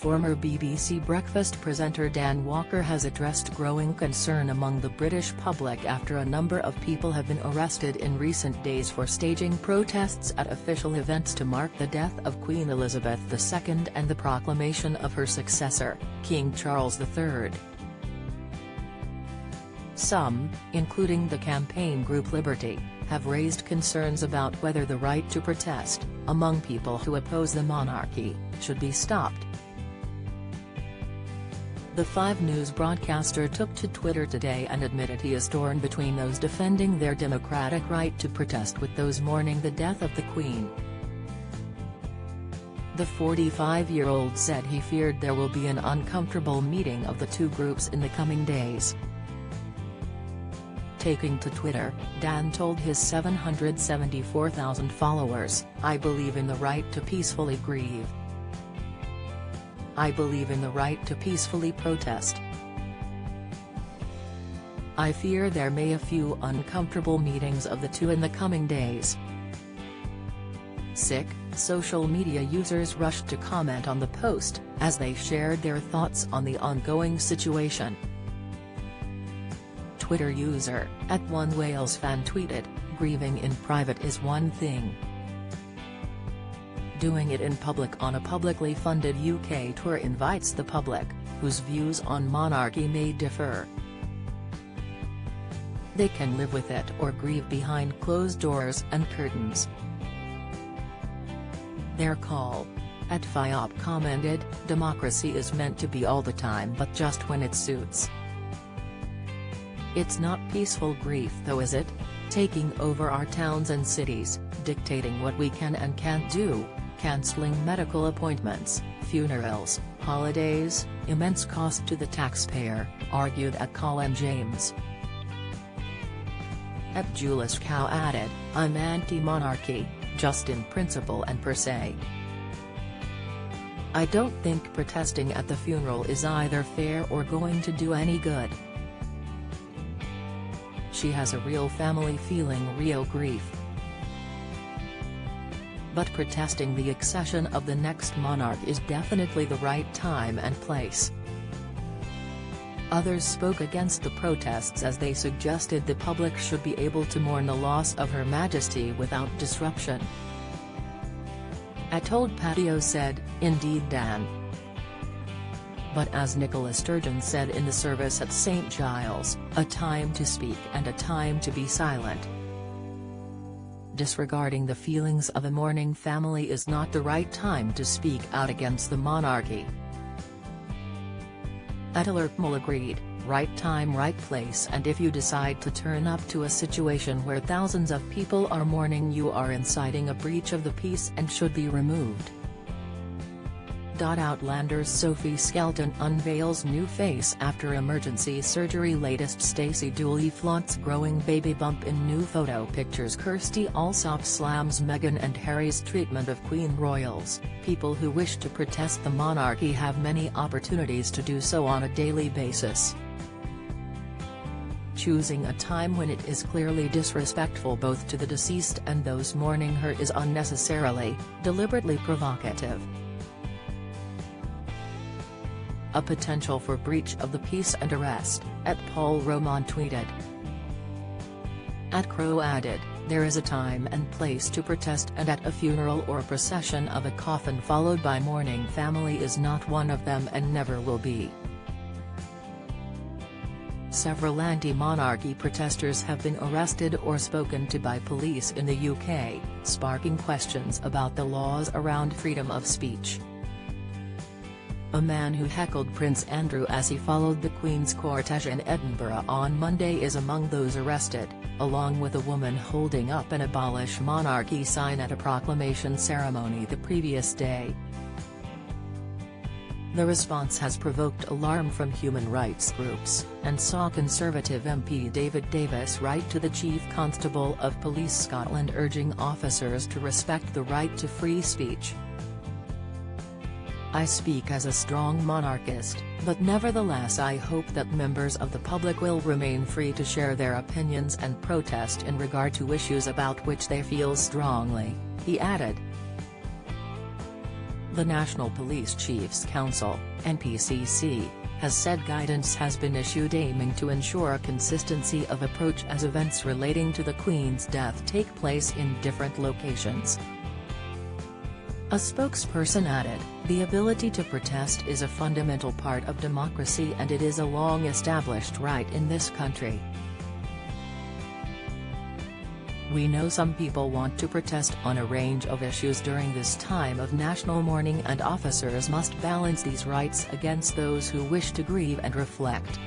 Former BBC Breakfast presenter Dan Walker has addressed growing concern among the British public after a number of people have been arrested in recent days for staging protests at official events to mark the death of Queen Elizabeth II and the proclamation of her successor, King Charles III. Some, including the campaign group Liberty, have raised concerns about whether the right to protest, among people who oppose the monarchy, should be stopped. The 5 News broadcaster took to Twitter today and admitted he is torn between those defending their democratic right to protest with those mourning the death of the Queen. The 45-year-old said he feared there will be an uncomfortable meeting of the two groups in the coming days. Taking to Twitter, Dan told his 774,000 followers, "I believe in the right to peacefully grieve. I believe in the right to peacefully protest. I fear there may be a few uncomfortable meetings of the two in the coming days." Social media users rushed to comment on the post, as they shared their thoughts on the ongoing situation. Twitter user @OneWalesFan tweeted, "Grieving in private is one thing. Doing it in public on a publicly funded UK tour invites the public, whose views on monarchy may differ. They can live with it or grieve behind closed doors and curtains. Their call." @FIOP commented, "Democracy is meant to be all the time but just when it suits. It's not peaceful grief though, is it? Taking over our towns and cities, dictating what we can and can't do, cancelling medical appointments, funerals, holidays, immense cost to the taxpayer," argued Colin James. @Julius Cow added, "I'm anti-monarchy, just in principle and per se. I don't think protesting at the funeral is either fair or going to do any good. She has a real family feeling, real grief. But protesting the accession of the next monarch is definitely the right time and place." Others spoke against the protests as they suggested the public should be able to mourn the loss of Her Majesty without disruption. @Old Patio said, "Indeed, Dan. But as Nicola Sturgeon said in the service at St Giles, a time to speak and a time to be silent. Disregarding the feelings of a mourning family is not the right time to speak out against the monarchy." @Alertmul agreed, "Right time, right place, and if you decide to turn up to a situation where thousands of people are mourning, you are inciting a breach of the peace and should be removed." Outlander's Sophie Skelton unveils new face after emergency surgery. Latest Stacey Dooley flaunts growing baby bump in new photo pictures. Kirstie Allsopp slams Meghan and Harry's treatment of Queen royals. People who wish to protest the monarchy have many opportunities to do so on a daily basis. Choosing a time when it is clearly disrespectful both to the deceased and those mourning her is unnecessarily, deliberately provocative. A potential for breach of the peace and arrest, @Paul Roman tweeted. @Crow added, "There is a time and place to protest, and at a funeral or procession of a coffin followed by mourning family is not one of them and never will be." Several anti-monarchy protesters have been arrested or spoken to by police in the UK, sparking questions about the laws around freedom of speech. A man who heckled Prince Andrew as he followed the Queen's cortege in Edinburgh on Monday is among those arrested, along with a woman holding up an "Abolish Monarchy" sign at a proclamation ceremony the previous day. The response has provoked alarm from human rights groups, and saw Conservative MP David Davis write to the Chief Constable of Police Scotland urging officers to respect the right to free speech. "I speak as a strong monarchist, but nevertheless I hope that members of the public will remain free to share their opinions and protest in regard to issues about which they feel strongly," he added. The National Police Chiefs Council, NPCC, has said guidance has been issued aiming to ensure a consistency of approach as events relating to the Queen's death take place in different locations. A spokesperson added, "The ability to protest is a fundamental part of democracy and it is a long-established right in this country. We know some people want to protest on a range of issues during this time of national mourning and officers must balance these rights against those who wish to grieve and reflect."